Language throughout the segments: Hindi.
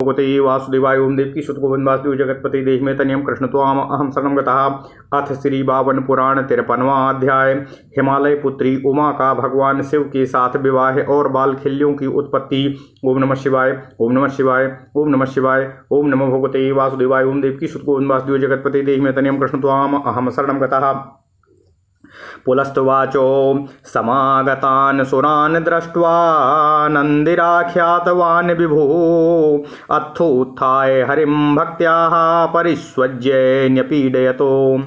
भगवते वासुदेवाय। ओम देवकी सुत गोविंद वासुदेव जगतपति देहि तनियम कृष्ण त्वाम अहम शरणं गतः। अथ श्री 52 पुराण 53वां अध्याय। हिमालय पुत्री उमा का भगवान शिव के साथ विवाह और बालखिल्यों की उत्पत्ति। ओम नमः शिवाय, ओम नमः शिवाय, ओम नमः शिवाय, ओम नमो भगवते वासुदेवाय। ओम देवकी सुत गोविंद वासुदेव जगतपति देहि तनियम कृष्ण त्वाम अहम शरणं गतः। पुलस्तवाचो समागतान् सुरान् दृष्ट्वा नन्दिराख्यातवान् विभो अथोत्थाय हरिं भक्त्याः परिष्वज्य न्यपीडयतो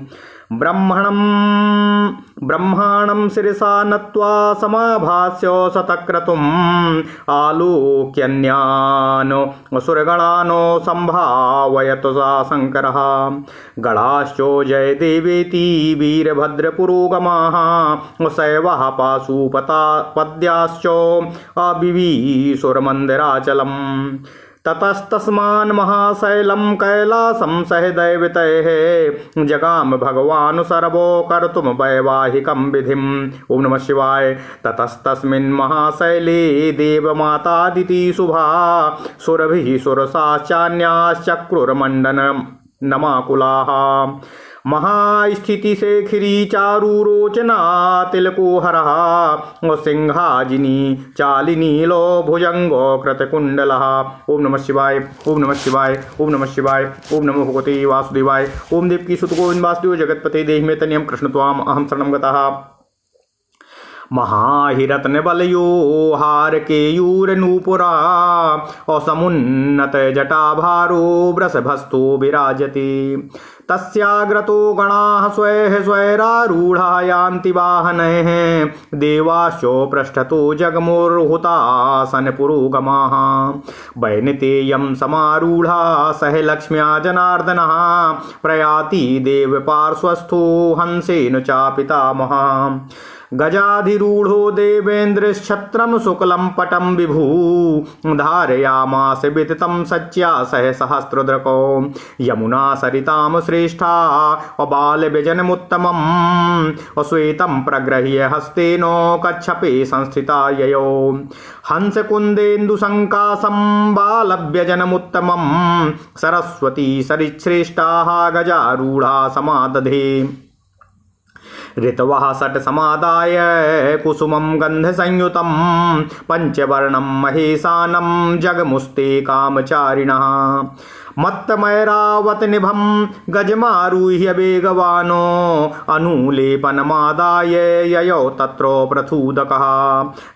ब्रह्माणं शिरसा नत्वा समाभास्य सतक्रतुम् आलोक्यन्यान् असुरगणानो संभावयत सा शङ्करः। गणाश्चो जय देवेति वीरभद्रपुरोगमाः शैवः पाशुपद्याश्च अविवीसुरमन्दिराचलम्। ततस्तस्मान् महाशैलं कैलासं सहदैवतैः जगाम भगवान् सर्वो कर्तुं वैवाहिकं विधिम्। ओम नमः शिवाय। ततस्तस्मिन् महाशैले देवमातादिति शुभा सुरभिः सुरसाश्चान्याश्चक्रुर्मण्डनं नमाकुलाः। महास्थिति शेखरी चारु रोचना तिलकोहरः सिंहाजिनी चालिनी लो भुजंगो कृतकुंडलः। ओम नमः शिवाय, ओम नमः शिवाय, ओम नमः शिवाय, ओम नमो भगवते वासुदेवाय। ओम देवकी सुत गोविंद वासुदेव जगतपते देहि तनियम कृष्ण त्वाम अहम शरणं गतः। महाहिरत्न बलयो हार केयूरनूपुरा असमुन्नत जटाभारो वृषभस्थो विराजते। तस्याग्रतो गणाः स्वैः स्वैरारूढा यान्ति वाहनैः देवाश्चो पृष्ठतो जगमुर्हुतासन पुरोगमाः। वैनतेयं समारूढा सह लक्ष्म्या जनार्दनः प्रयाति देव पार्श्वस्थो हंसेन चापितामहः। गजाधिरूढ़ो देवेन्द्रश्छत्रं शुक्लं पटं विभु धारयामास विदितं सच्या सह सहस्रदृको। यमुना सरितां श्रेष्ठा अबालव्यजनमुत्तमम् अश्वेतं प्रगृह्य हस्तेन कच्छपे संस्थिता ययो। हंसकुन्देन्दुसङ्कासं बालव्यजनमुत्तमं सरस्वती सरिश्रेष्ठाः गजारूढ़ा समादधे। ऋतवः षट् समादाय कुसुमं गन्धसंयुतं पंचवर्णं महेशानं जगमुस्ते कामचारिणः। मत्तमैरावत निभं गजमारुह्य वेगवानो अनुलेपनमादाय ययौ तत्रो प्रथूदकः।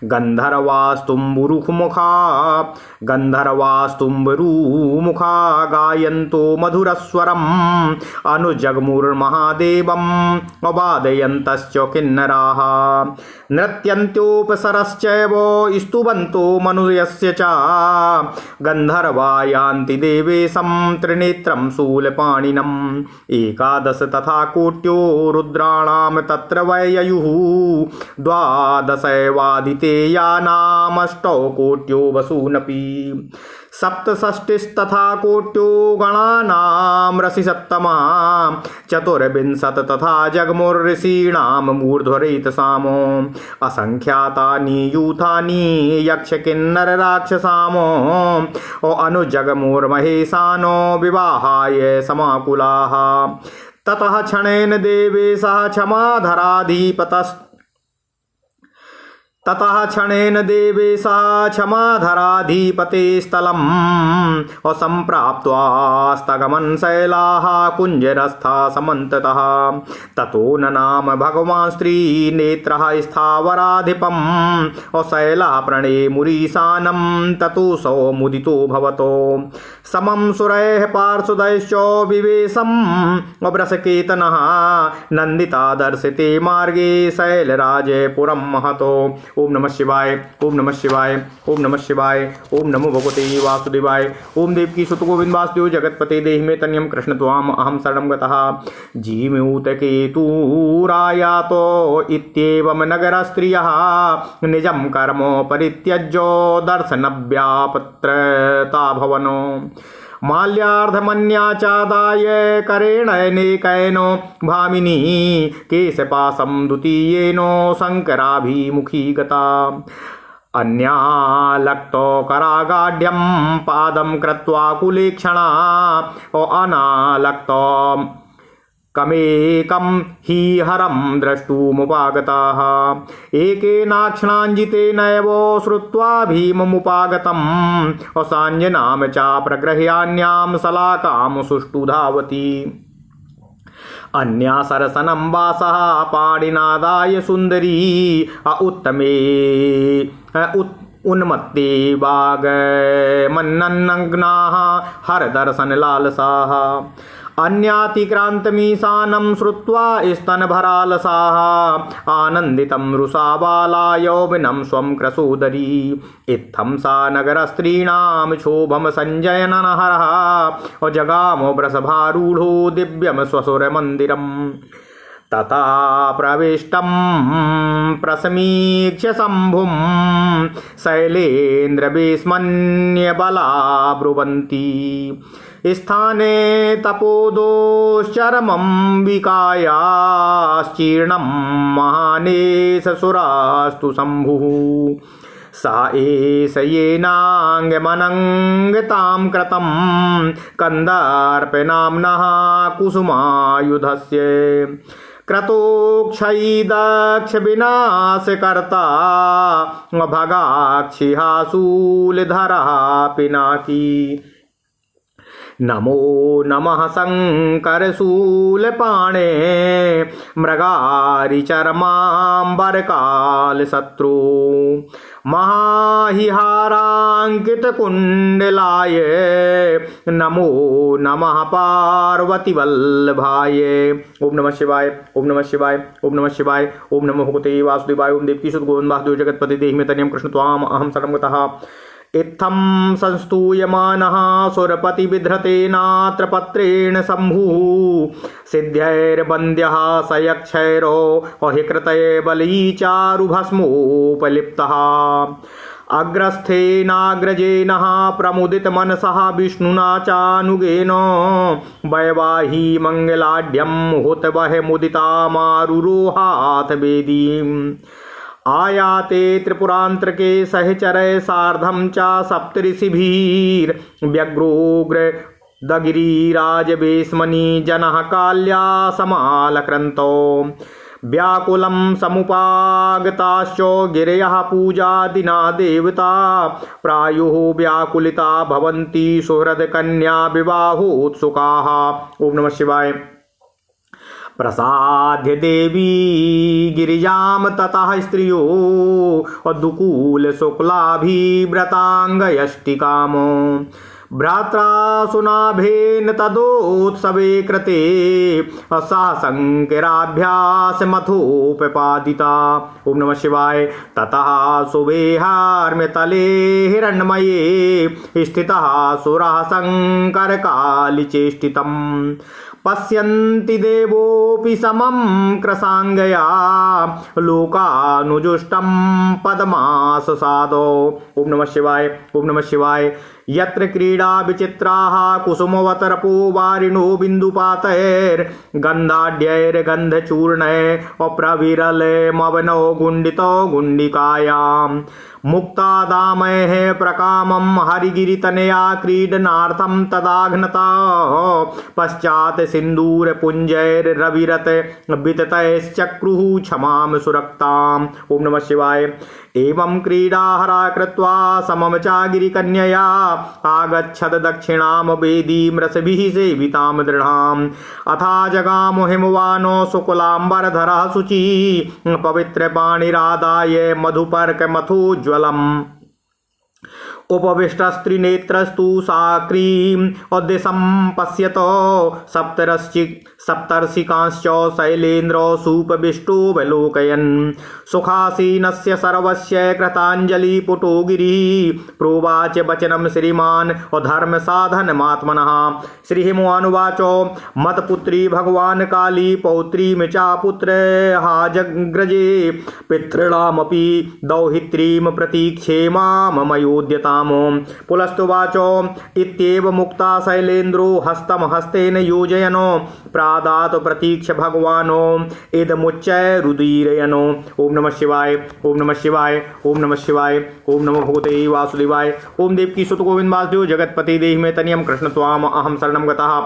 गन्धर्वास्तुम्बरुमुखा गायन्तो मधुरस्वरम् अनुजग्मुर्महादेवम् अवादयन्तश्च किन्नराः। नृत्यन्त्योपसरश्चैव स्तुवन्तो मनुयस्य च गन्धर्वा यान्ति देवेशं त्रिनेत्रं शूलपाणिनम्। एकादश तथा कोट्यो रुद्राणां तत्र वै ययुः द्वादशैवादितेयानामष्टौ कोट्यो वसूनपि। सप्तषष्टिस्तथा कोट्यो गणानां रसिसप्तमा चतुर्विंशत् तथा जगमुर्ऋषीणां मूर्ध्वरेतसामो। असंख्यातानि यूथानि यक्ष किन्नर राक्षसामो अनुजगमुर्महेशानो विवाहाय समाकुलाः। ततः क्षणेन देवेशः क्षमाधराधिपते स्थलम् असम्प्राप्त्वास्तगमन् शैलाः कुञ्जरस्था समन्ततः। ततो ननाम भगवान् स्त्रीनेत्रः स्थावराधिपम् अशैलः प्रणे मुरीशानं ततोऽसौ मुदितो भवतो। समं सुरैः पार्षदैश्च विवेशम् अभ्रसकेतनः नन्दिता दर्शिते मार्गे शैलराजे पुरं महतो। ओम नमः शिवाय, ओम नमः शिवाय, ओम नमः शिवाय, ओम नमो भगवते वासुदेवाय। ओम देवकी सुत गोविंद वासुदेव जगतपते देहि तनियम कृष्ण त्वाम अहम शरणं गतः। जीमूतकेतुरायातो इत्येवं नगरस्त्रियः निजं कर्म परित्यज्य दर्शनव्यापत्रता भवनो। माल्यार्धमन्याचादाय करेणैनेकैनो भामिनी केशपाशं द्वितीयेनो शङ्कराभिमुखी गता। अन्यालक्तो करागाढ्यं पादं कृत्वा कुलेक्षणा अनालक्तो कमेकं हि हरं द्रष्टुमुपागताः एकेनाक्षणाञ्जितेनैव श्रुत्वा भीममुपागतम् साञ्जनां च प्रगृह्यान्यां शलाकां सुष्ठु धावति अन्या सरसनं वासः पाणिनादाय सुन्दरी उत्तमे उन्मत्ते वागमन्नन्नग्नाः हरदर्शनलालसाः अन्यातिक्रान्तमीशानं श्रुत्वा स्तनभरालसाः आनन्दितं रुषा बाला यौवनं स्वं क्रसोदरी इत्थं सा नगरस्त्रीणां क्षोभं सञ्जयननहरः जगामो वृषभारूढो दिव्यं स्वसुरमन्दिरम् तथा प्रविष्टं प्रसमीक्ष्य शम्भुं शैलेन्द्रविस्मन्यबला ब्रुवन्ति स्थाने तपोदोश्चरमं विकायाश्चीर्णं महानेशसुरास्तु शम्भुः सा एष येनाङ्गमनङ्गतां कृतं कन्दर्पनाम्नः कुसुमायुधस्य क्रतोक्षयीदक्षविनाशकर्ता भगाक्षिहाशूलधरः पिनाकी नमो नमः शङ्करशूलपाणे मृगारिचर्माम्बरकालशत्रु महाहिहाराङ्कितकुण्डलाय नमो नमः पार्वतीवल्लभाय। ओम नमः शिवाय, ओम नमः शिवाय, ओम नमः शिवाय, ओम नमो भगवते वासुदेवाय, ओम देवकी सुत गोविंद वासुदेव जगत्पति देहि मे तनयं कृष्ण त्वाम अहं शरणं गतः। इत्थं संस्तूयमानः सुरपतिबिभ्रतेनात्र पत्रेण शम्भुः सिद्ध्यैर्वन्द्यः स यक्षैरो अहिकृतये बलीचारुभस्मोपलिप्तः अग्रस्थेनाग्रजेन प्रमुदितमनसः विष्णुना चानुगेन वैवाही मङ्गलाढ्यं हुतवह मुदिता मारुरोहाथ वेदीम् आयाते त्रिपुरांतरके सहचरय सार्धं च सप्तऋषिभिर्व्यग्रोग्र दगिरिराजवेश्मनि जनः काल्या समालक्रन्तो व्याकुलं समुपागताश्च गिरयः पूजादिना देवता प्रायुः व्याकुलिता भवन्ति सुहृदकन्या विवाहोत्सुकाः। ओम नमः शिवाय। प्रसाद्य देवी गिरिजां ततः स्त्रियो दुकूल शुक्लाभिव्रताङ्गयष्टिकामो भ्रात्रा सुनाभेन तदोत्सवे कृते सासङ्किराभ्यासमथोपपादिता। ओम नमः शिवाय। ततः सुवेहार्म्यतले हिरण्मये स्थितः सुरः शङ्करकालिचेष्टितम् पश्यन्ति देवोऽपि समं क्रसाङ्गया लोकानुजुष्टं पद्माससादो। ओम नमः शिवाय, ओम नमः शिवाय। यत्र क्रीडा विचित्राः कुसुमवतरपो वारिणो बिन्दुपातैर्गन्धाढ्यैर्गन्धचूर्णैः अप्रविरलमवनो गुण्डितो गुण्डिकायाम् मुक्तादामैः प्रकामं हरिगिरितनया क्रीडनार्थं तदाघ्नता पश्चात् सिन्दूरपुञ्जैर्रविरत विततैश्चक्रुः क्षमां सुरक्ताम्। ओम नमः शिवाय। एवं क्रीडाहरा कृत्वा समं च गिरिकन्यया आगच्छद दक्षिणां वेदीं रसभिः सेवितां दृढाम् अथा जगामो हिमवानो शुक्लाम्बरधरः शुचि पवित्रपाणिरादाय मधुपर्कमथोज्ज्वलम् उपविष्टस्त्रिनेत्रस्तु साक्रीं उद्दिशं पश्यतो सप्तर्षिकांश्च शैलेन्द्रो सुपविष्टोऽवलोकयन् सुखासीनस्य सर्वस्य कृताञ्जलिपुटो गिरिः प्रोवाच वचनं श्रीमान् धर्मसाधनमात्मनः। श्रीहिमवानुवाच मत्पुत्री भगवान् काली पौत्रीं च पुत्रः जग्रजे पितॄणामपि दौहित्रीं प्रतीक्षे मामयोद्यताम् दक्षिणामो। पुलस्तुवाचो इत्येव मुक्ता शैलेन्द्रो हस्तं हस्तेन योजयनो प्रादात प्रतीक्ष भगवानो इदमुच्चय रुदीरयनो। ओम नमः शिवाय, ओम नमः शिवाय, ओम नमः शिवाय, ओम नमो भगवते वासुदेवाय। ओम देवकी सुत गोविंद वासुदेव जगतपति देहि मे तनियम कृष्ण त्वाम अहम शरणं गतः।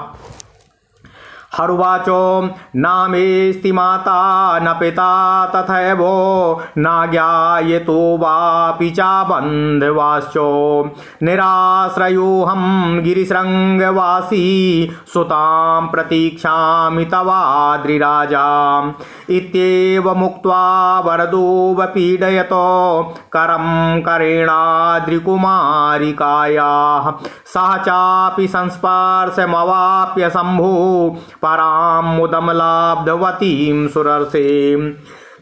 हरुवाचो नामेस्ति माता न पिता तथैवो नाज्ञायतो वापि चाबन्धवाश्चो निराश्रयोऽहं गिरिशृङ्गवासी सुतां प्रतीक्षामि तवाद्रिराजा। इत्येवमुक्त्वा वरदो वपीडयतो करं करेणाद्रिकुमारिकायाः सह चापि संस्पर्शमवाप्य शम्भो परां मुदमलाब्धवतीं सुरर्षीं।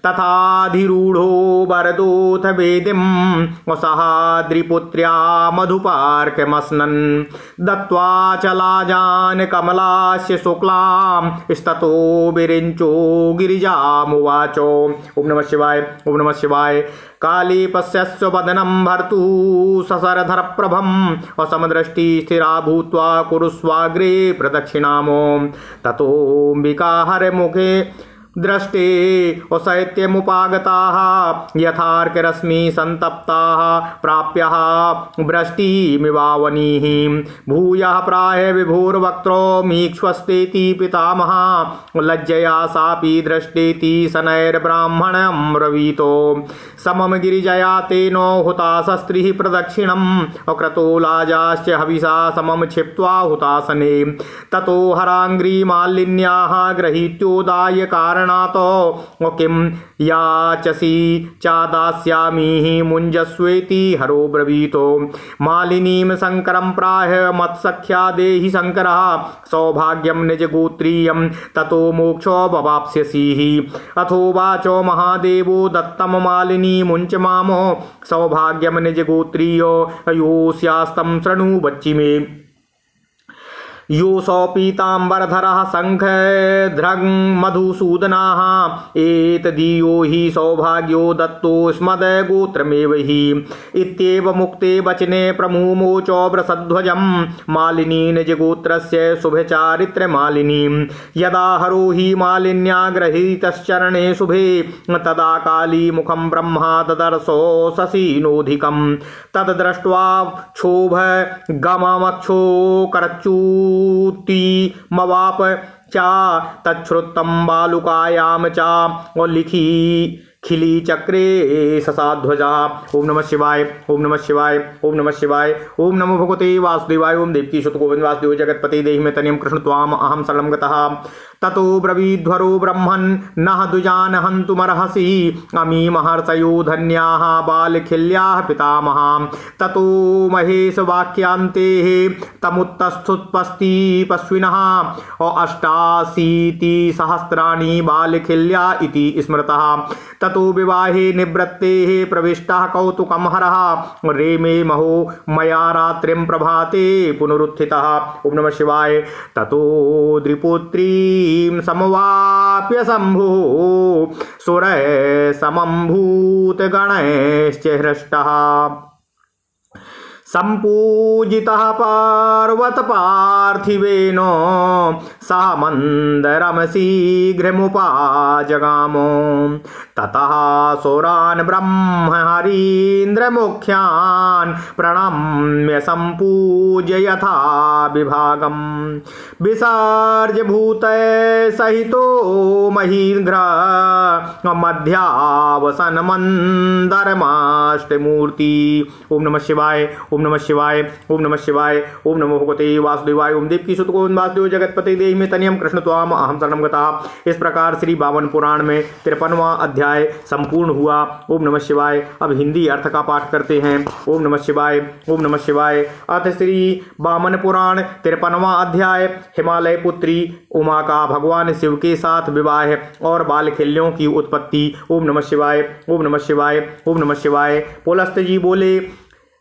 तथाधिरूढो वरदोऽथ वेदिं वसहाद्रिपुत्र्या मधुपार्कमस्नन् दत्त्वा च लाजान् कमलास्य शुक्लां स्ततो विरिञ्चो गिरिजामुवाचो। ओम नमः शिवाय, ओम नमः शिवाय। काली पश्यस्व वदनं भर्तु ससरधरप्रभं असमदृष्टि स्थिरा भूत्वा कुरुस्वाग्रे प्रदक्षिणामो। ततोऽम्बिका हरमुखे दृष्टे असैत्यमुपागताः यथार्करश्मि सन्तप्ताः प्राप्यः वृष्टिमिवावनीः। भूयः प्राह विभोर्वक्त्रो मीक्ष्वस्तेति पितामहः लज्जया सापि दृष्टेति शनैर्ब्राह्मणं ब्रवीतो। समम गिरिजया तेनो हुताशस्त्रिः प्रदक्षिणम् अक्रतो लाजाश्च हविषा समम क्षिप्त्वा हुतासने। ततो हराङ्घ्रि मालिन्याः गृहीत्योदाय कारणातो किं याचसि चादास्यामि मुञ्जस्वेति हरो ब्रवीतो। मालिनीं शङ्करं प्राह मत्सख्या देहि शङ्करः सौभाग्यं निजगोत्रीयं ततो मोक्षो भवाप्स्यसि। अथोवाचो महादेवो दत्तं मालिनी मुञ्च मामो सौभाग्यं निजगोत्रीयो योऽस्यास्तं शृणु वच्चि मे। योऽसौ पीताम्बरधरः शङ्खध्रं मधुसूदनाः एतदीयो हि सौभाग्यो दत्तो स्मद्गोत्रमेव हि। इत्येवमुक्ते वचने प्रमुमोचो वृषध्वजं मालिनी निजगोत्रस्य शुभचारित्रमालिनीं। यदा हरो हि मालिन्या गृहीतश्चरणे शुभे तदा काली मुखं ब्रह्मा ददर्शो शशिनोधिकं। तद्दृष्ट्वा क्षोभगममक्षोकरच्चू मवाप चा तच्छ्रुतं बालुकायाम चा और लिखी खिली चक्रे ससाध्वजा। ओम नमः शिवाय, ओम नमः शिवाय, ओम नमः शिवाय, ओम नमो भगवते वासुदेवाय। ओम देवकी सुत गोविंद वासुदेव जगतपति देहि मे तनियं कृष्ण त्वाम अहम शरणं गतः। ततो ब्रवीध्वरो ब्रह्मन् नः द्विजान् हन्तुमर्हसि अमी महर्षयो धन्याः बालखिल्याः पितामहाः। ततो महेश वाक्यान्तेः तमुत्तस्थुत्पस्ति पश्विनः अष्टाशीति सहस्राणि बालखिल्या इति स्मृतः। ततो विवाहे निवृत्तेः प्रविष्टः कौतुकमहरः रेमे महो मया रात्रिं प्रभाते पुनरुत्थितः। ओम नमः शिवाय। ततो द्रिपुत्रीं समवाप्य शम्भुः सुरः समम्भूतगणैश्च हृष्टः। सम्पूजितः पार्वतपार्थिवेन सा मन्दरं शीघ्रमुपाजगामो। ततः सुरान् ब्रह्महरीन्द्रमुख्यान् प्रणम्य सम्पूज्य यथा विभागम् विसर्ज्य भूतैः सहितो महीघ्र मध्यावसन मन्दरमाष्टमूर्ति। ओम नमः शिवाय, ओम नमः शिवाय, ओम नमः शिवाय, ओम नमो भगवते वासुदेवाय। ओम देवकी सुत गोविंद वासुदेव जगतपति देहि मे तनियं कृष्ण त्वाम अहम शरणं गतः। इस प्रकार श्री बावन पुराण में 53वां अध्याय संपूर्ण हुआ। ओम नमः शिवाय। अब हिंदी अर्थ का पाठ करते हैं। ओम नमः शिवाय, ओम नमः शिवाय। अथ श्री बामन पुराण 53वां अध्याय हिमालय पुत्री उमा का भगवान शिव के साथ विवाह और बालखिल्यों की उत्पत्ति। ओम नमः शिवाय, ओम नमः शिवाय, ओम नमः शिवाय। पुलस्त जी बोले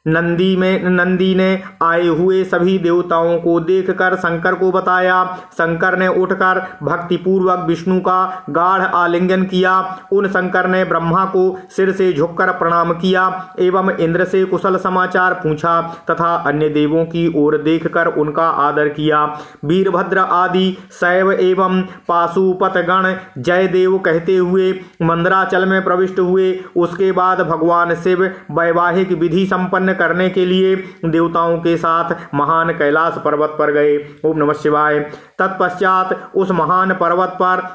नंदी ने आए हुए सभी देवताओं को देखकर शंकर को बताया। शंकर ने उठकर भक्तिपूर्वक विष्णु का गाढ़ आलिंगन किया। उन शंकर ने ब्रह्मा को सिर से झुककर प्रणाम किया एवं इंद्र से कुशल समाचार पूछा तथा अन्य देवों की ओर देखकर उनका आदर किया। वीरभद्र आदि शैव एवं पाशुपतगण जय देव कहते हुए मंदराचल में प्रविष्ट हुए। उसके बाद भगवान शिव वैवाहिक विधि संपन्न करने के लिए देवताओं के साथ महान कैलाश पर्वत पर गए। ओम नमः शिवाय। तत्पश्चात उस महान पर्वत पर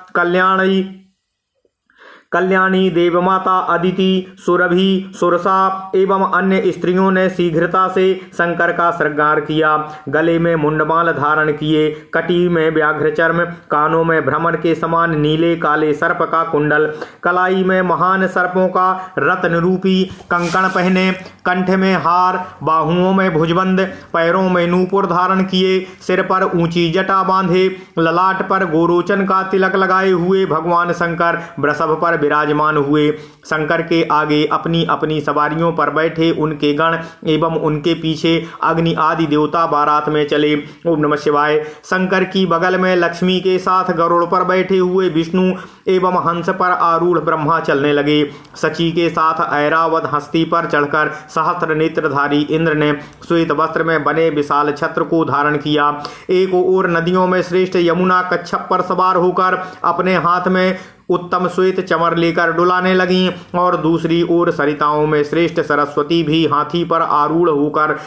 कल्याणी देवमाता अदिति, सुरभि, सुरसा एवं अन्य स्त्रियों ने शीघ्रता से शंकर का श्रृंगार किया। गले में मुंडमाल धारण किए, कटी में व्याघ्र चर्म, कानों में भ्रमर के समान नीले काले सर्प का कुंडल, कलाई में महान सर्पों का रत्न रूपी कंकण पहने, कंठ में हार, बाहुओं में भुजबंद, पैरों में नूपुर धारण किए, सिर पर ऊंची जटा बांधे, ललाट पर गोरोचन का तिलक लगाए हुए भगवान शंकर वृषभ पर विराजमान हुए। शंकर के आगे अपनी अपनी सवारियों पर बैठे उनके गण एवं उनके पीछे अग्नि आदि देवता बारात में चले। ओम नमः शिवाय। शंकर की बगल में लक्ष्मी के साथ गरुड़ पर बैठे हुए विष्णु एवं हंस पर आरूढ़ ब्रह्मा चलने लगे। शची के साथ ऐरावत हस्ती पर चढ़कर सहस्त्र नेत्रधारी इंद्र ने श्वेत वस्त्र में बने विशाल छत्र को धारण किया। एक ओर नदियों में श्रेष्ठ यमुना कच्छप पर सवार होकर अपने हाथ में उत्तम श्वेत चमर लेकर डुलाने लगीं और दूसरी ओर सरिताओं में श्रेष्ठ सरस्वती भी हाथी पर आरूढ़ होकर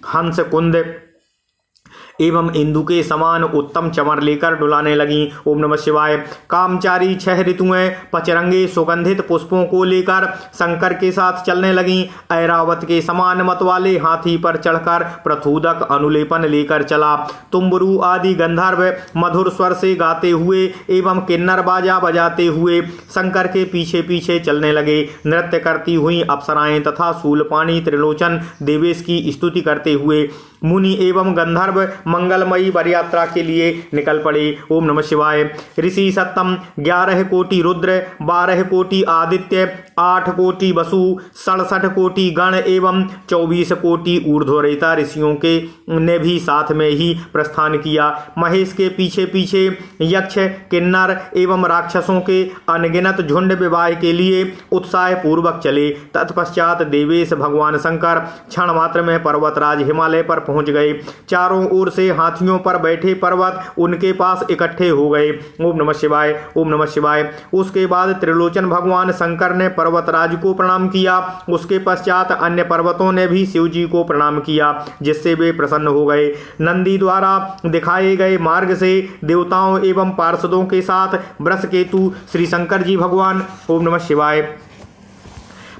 हंस कुंद एवं इंदु के समान उत्तम चमर लेकर डुलाने लगी। ओम नमः शिवाय। कामचारी 6 ऋतुएं पचरंगे सुगंधित पुष्पों को लेकर शंकर के साथ चलने लगी। ऐरावत के समान मत वाले हाथी पर चढ़कर प्रथुदक अनुलेपन लेकर चला। तुम्बरू आदि गंधर्व मधुर स्वर से गाते हुए एवं किन्नर बाजा बजाते हुए शंकर के पीछे पीछे चलने लगे। नृत्य करती हुई अप्सराएं तथा शूलपाणी त्रिलोचन देवेश की स्तुति करते हुए मुनि एवं गंधर्व मंगलमयी वरयात्रा के लिए निकल पड़े। ओम नमः शिवाय। ऋषि सत्तम 11 कोटि रुद्र, 12 कोटि आदित्य, 8 कोटि वसु, 67 कोटि गण एवं 24 कोटि ऊर्ध्वरेता ऋषियों के ने भी साथ में ही प्रस्थान किया। महेश के पीछे पीछे यक्ष, किन्नर एवं राक्षसों के अनगिनत झुंड विवाह के लिए उत्साह पूर्वक चले। तत्पश्चात देवेश भगवान शंकर क्षण मात्र में पर्वतराज हिमालय पर पहुंच गए। चारों ओर से हाथियों पर बैठे पर्वत उनके पास इकट्ठे हो गए। ओम नमः शिवाय। ओम नमः शिवाय। उसके बाद त्रिलोचन भगवान शंकर ने पर्वतराज को प्रणाम किया। उसके पश्चात अन्य पर्वतों ने भी शिव जी को प्रणाम किया, जिससे वे प्रसन्न हो गए। नंदी द्वारा दिखाए गए मार्ग से देवताओं एवं पार्षदों के साथ वृषकेतु श्री शंकर जी भगवान ओम नमः शिवाय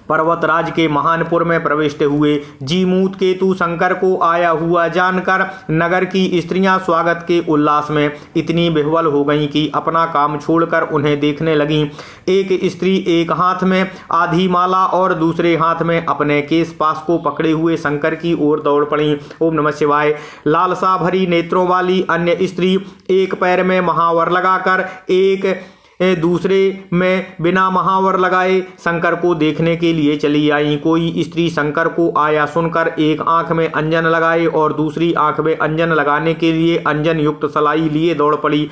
पर्वतराज के महानपुर में प्रविष्ट हुए। जीमूत केतु शंकर को आया हुआ जानकर नगर की स्त्रियां स्वागत के उल्लास में इतनी विह्वल हो गईं कि अपना काम छोड़कर उन्हें देखने लगीं। एक स्त्री एक हाथ में आधी माला और दूसरे हाथ में अपने केश पास को पकड़े हुए शंकर की ओर दौड़ पड़ी। ओम नमः शिवाय। लालसा भरी नेत्रों वाली अन्य स्त्री एक पैर में महावर लगाकर एक दूसरे में बिना महावर लगाए शंकर को देखने के लिए चली आई। कोई स्त्री शंकर को आया सुनकर एक आंख में अंजन लगाए और दूसरी आंख में अंजन लगाने के लिए अंजन युक्त सलाई लिए दौड़ पड़ी।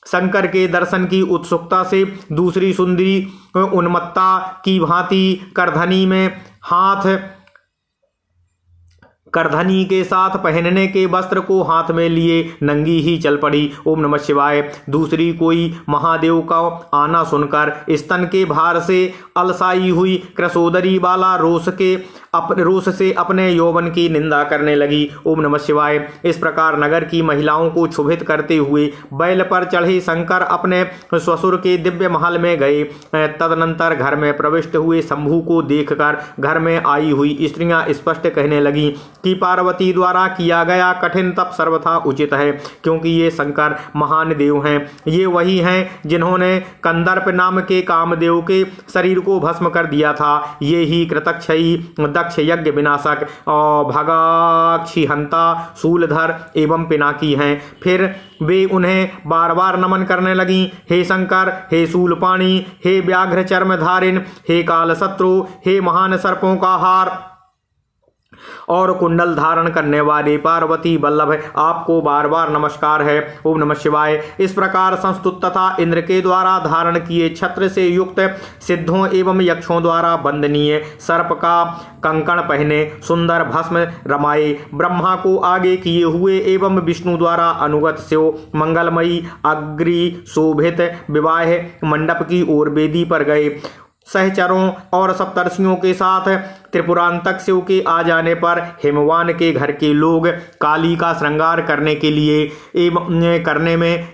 शंकर के दर्शन की उत्सुकता से दूसरी सुंदरी उन्मत्ता की भांति करधनी के साथ पहनने के वस्त्र को हाथ में लिए नंगी ही चल पड़ी। ओम नमः शिवाय। दूसरी कोई महादेव का आना सुनकर स्तन के भार से अलसाई हुई कृशोदरी वाला रोष से अपने यौवन की निंदा करने लगी। ओम नमः शिवाय। इस प्रकार नगर की महिलाओं को क्षुभित करते हुए बैल पर चढ़े शंकर अपने ससुर के दिव्य महल में गए। तदनंतर घर में प्रविष्ट हुए शंभु को देखकर घर में आई हुई स्त्रियां स्पष्ट कहने लगी कि पार्वती द्वारा किया गया कठिन तप सर्वथा उचित है, क्योंकि ये शंकर महान देव हैं। ये वही हैं जिन्होंने कंदर्प नाम के कामदेव के शरीर को भस्म कर दिया था। ये ही कृतक्षयी, दक्ष यज्ञ विनाशक और भगाक्षी हंता, शूलधर एवं पिनाकी हैं। फिर वे उन्हें बार बार नमन करने लगी। हे शंकर, हे शूलपाणी, हे व्याघ्र चर्म धारिन, हे काल शत्रु, हे महान सर्पों का हार, और कुंडल धारण करने वाले पार्वती वल्लभ आपको बार बार नमस्कार है। ओम नमः शिवाय। इस प्रकार संस्तुत तथा इंद्र के द्वारा धारण किए छत्र से युक्त सिद्धों एवं यक्षों द्वारा वंदनीय सर्प का कंकण पहने सुंदर भस्म रमाए ब्रह्मा को आगे किए हुए एवं विष्णु द्वारा अनुगत से मंगलमयी अग्रि शोभित विवाह मंडप की ओर वेदी पर गए। सहचरों और सप्तर्षियों के साथ त्रिपुरांतक शिव के आ जाने पर हिमवान के घर के लोग काली का श्रृंगार करने के लिए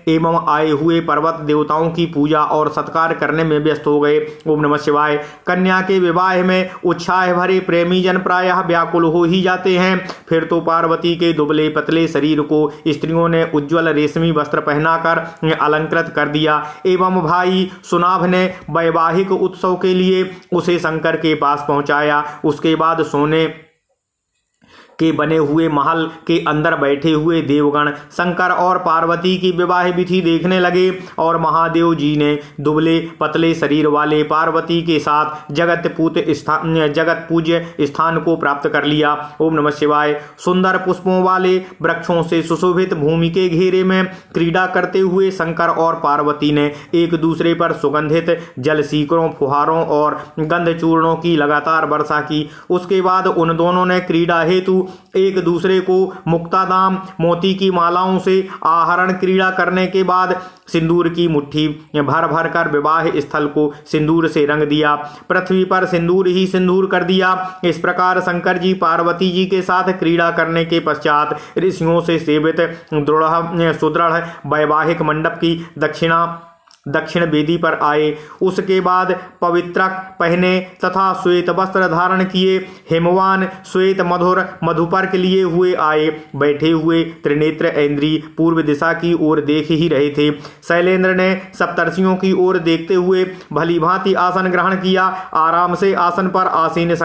एवं आए हुए पर्वत देवताओं की पूजा और सत्कार करने में व्यस्त हो गए। ओम नमः शिवाय। कन्या के विवाह में उत्साह भरे प्रेमी जन प्रायः व्याकुल हो ही जाते हैं। फिर तो पार्वती के दुबले पतले शरीर को स्त्रियों ने उज्ज्वल रेशमी वस्त्र पहनाकर अलंकृत कर दिया एवं भाई सुनाभ ने वैवाहिक उत्सव के लिए उसे शंकर के पास पहुंचाया। उसके बाद सोने के बने हुए महल के अंदर बैठे हुए देवगण शंकर और पार्वती की विवाह विधि देखने लगे और महादेव जी ने दुबले पतले शरीर वाले पार्वती के साथ जगत पूज्य स्थान को प्राप्त कर लिया। ओम नमः शिवाय। सुंदर पुष्पों वाले वृक्षों से सुशोभित भूमि के घेरे में क्रीड़ा करते हुए शंकर और पार्वती ने एक दूसरे पर सुगंधित जल सीकरों फुहारों और गंध चूर्णों की लगातार वर्षा की। उसके बाद उन दोनों ने क्रीड़ा हेतु एक दूसरे को मुक्तादाम मोती की मालाओं से आहरण क्रीड़ा करने के बाद सिंदूर की मुट्ठी भर भर कर विवाह स्थल को सिंदूर से रंग दिया। पृथ्वी पर सिंदूर ही सिंदूर कर दिया। इस प्रकार शंकर जी पार्वती जी के साथ क्रीड़ा करने के पश्चात ऋषियों से सेवित सुदृढ़ वैवाहिक मंडप की दक्षिण वेदी पर आए। उसके बाद पवित्रक पहने तथा श्वेत वस्त्र धारण किए हिमवान श्वेत मधुर मधुपर्क लिए हुए आए। बैठे हुए त्रिनेत्र इंद्री पूर्व दिशा की ओर देख ही रहे थे। शैलेंद्र ने सप्तर्षियों की ओर देखते हुए भली भांति आसन ग्रहण किया। आराम से आसन पर आसीन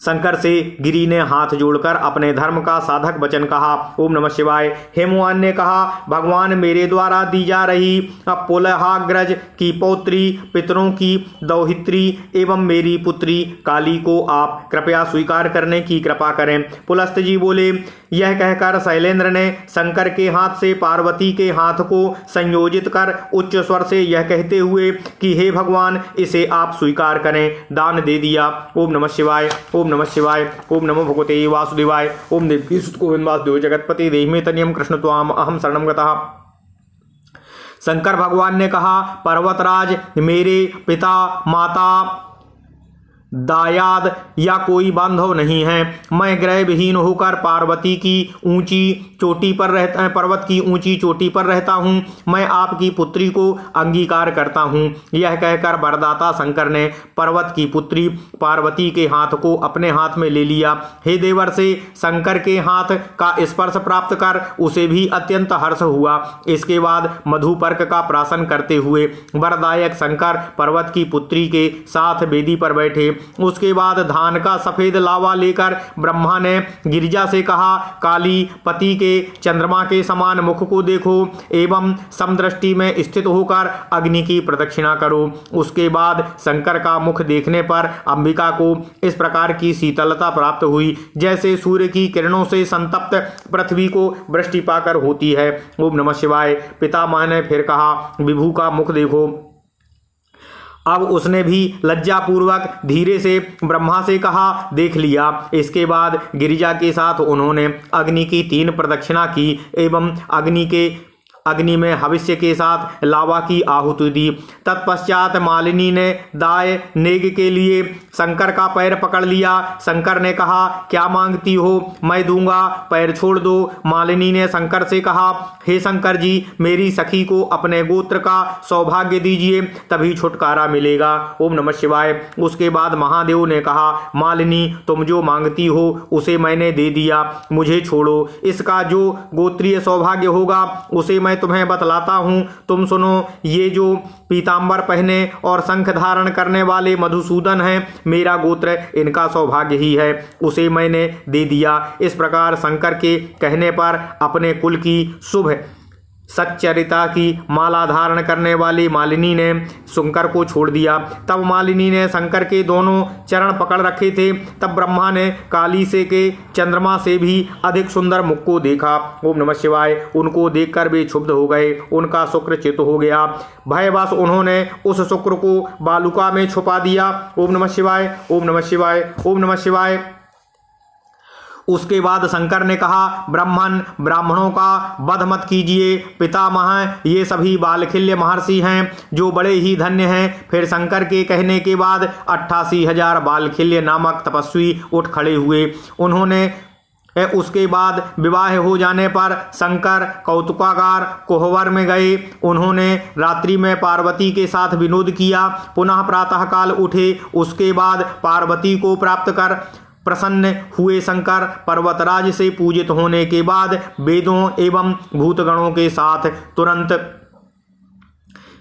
शंकर से गिरी ने हाथ जोड़कर अपने धर्म का साधक वचन कहा। ओम नमः शिवाय। हेमवान ने कहा, भगवान मेरे द्वारा दी जा रही पुलहाग्रज की पौत्री पितरों की दौहित्री एवं मेरी पुत्री काली को आप कृपया स्वीकार करने की कृपा करें। पुलस्त जी बोले। यह कहकर शैलेंद्र ने शंकर के हाथ से पार्वती के हाथ को संयोजित कर उच्च स्वर से यह कहते हुए कि हे भगवान इसे आप स्वीकार करें दान दे दिया। ओम नमः शिवाय। ओम नमः शिवाय। ओम नमो भगवते वासुदेवाय। ओम देवकी सुत गोविंद वासुदेव जगतपति देहिमे तनियम कृष्ण त्वाम अहम शरणम गतः। शंकर भगवान ने कहा, पर्वतराज मेरे पिता माता दायाद या कोई बांधव नहीं है। मैं ग्रह विहीन होकर पार्वती की ऊंची चोटी पर रहता पर्वत की ऊंची चोटी पर रहता हूँ। मैं आपकी पुत्री को अंगीकार करता हूँ। यह कहकर वरदाता शंकर ने पर्वत की पुत्री पार्वती के हाथ को अपने हाथ में ले लिया। हे देवर से शंकर के हाथ का स्पर्श प्राप्त कर उसे भी अत्यंत हर्ष हुआ। इसके बाद मधुपर्क का प्राशन करते हुए वरदायक शंकर पर्वत की पुत्री के साथ वेदी पर बैठे। उसके बाद धान का सफेद लावा लेकर ब्रह्मा ने गिरिजा से कहा, काली पति के चंद्रमा के समान मुख को देखो एवं समदृष्टि में स्थित होकर अग्नि की प्रदक्षिणा करो। उसके बाद शंकर का मुख देखने पर अंबिका को इस प्रकार की शीतलता प्राप्त हुई जैसे सूर्य की किरणों से संतप्त पृथ्वी को वृष्टि पाकर होती है। ओम नमः शिवाय। पितामह ने फिर कहा, विभु का मुख देखो। अब उसने भी लज्जापूर्वक धीरे से ब्रह्मा से कहा, देख लिया। इसके बाद गिरिजा के साथ उन्होंने अग्नि की 3 प्रदक्षिणा की एवं अग्नि में हविष्य के साथ लावा की आहुति दी। तत्पश्चात मालिनी ने दाय नेग के लिए शंकर का पैर पकड़ लिया। शंकर ने कहा, क्या मांगती हो, मैं दूंगा, पैर छोड़ दो। मालिनी ने शंकर से कहा, हे शंकर जी मेरी सखी को अपने गोत्र का सौभाग्य दीजिए तभी छुटकारा मिलेगा। ओम नमः शिवाय। उसके बाद महादेव ने कहा, मालिनी तुम जो मांगती हो उसे मैंने दे दिया, मुझे छोड़ो। इसका जो गोत्रीय सौभाग्य होगा उसे मैं तुम्हें बतलाता हूं। तुम सुनो, ये जो पीतांबर पहने और शंख धारण करने वाले मधुसूदन हैं, मेरा गोत्र इनका सौभाग्य ही है, उसे मैंने दे दिया। इस प्रकार शंकर के कहने पर अपने कुल की शुभ सच्चरिता की माला धारण करने वाली मालिनी ने शंकर को छोड़ दिया। तब मालिनी ने शंकर के दोनों चरण पकड़ रखे थे। तब ब्रह्मा ने काली से के चंद्रमा से भी अधिक सुंदर मुख को देखा। ओम नमः शिवाय। उनको देखकर वे क्षुब्ध हो गए, उनका शुक्र च्युत हो गया। भयवश उन्होंने उस शुक्र को बालुका में छुपा दिया। ओम नमः शिवाय, ओम नमः शिवाय, ओम नमः शिवाय। उसके बाद शंकर ने कहा, ब्राह्मणों का वध मत कीजिए। पितामह ये सभी बालखिल्य महर्षि हैं जो बड़े ही धन्य हैं। फिर शंकर के कहने के बाद 88,000 बालखिल्य नामक तपस्वी उठ खड़े हुए। उन्होंने उसके बाद विवाह हो जाने पर शंकर कौतुकागार कोहबर में गए। उन्होंने रात्रि में पार्वती के साथ विनोद किया। पुनः प्रातःकाल उठे। उसके बाद पार्वती को प्राप्त कर प्रसन्न हुए शंकर पर्वतराज से पूजित होने के बाद वेदों एवं भूतगणों के साथ तुरंत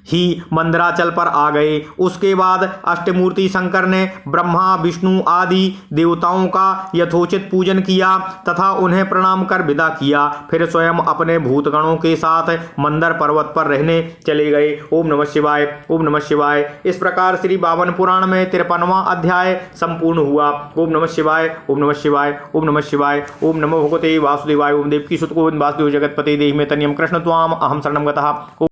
ही मंदराचल पर आ गए। उसके बाद अष्टमूर्ति शंकर ने ब्रह्मा विष्णु आदि देवताओं का यथोचित पूजन किया तथा उन्हें प्रणाम कर विदा किया। फिर स्वयं अपने भूतगणों के साथ मंदर पर्वत पर रहने चले गए। ओम नमः शिवाय, ओम नमः शिवाय। इस प्रकार श्री बावन पुराण में 53वां अध्याय संपूर्ण हुआ। ओम नमः शिवाय, ओम नमः शिवाय, ओम नमः शिवाय। ओम नमो भगवते वासुदेवाय। ओम देवकी सुत गोविंद वासुदेव जगतपते देहि में तनियम कृष्ण त्वाम अहम शरणम गतः।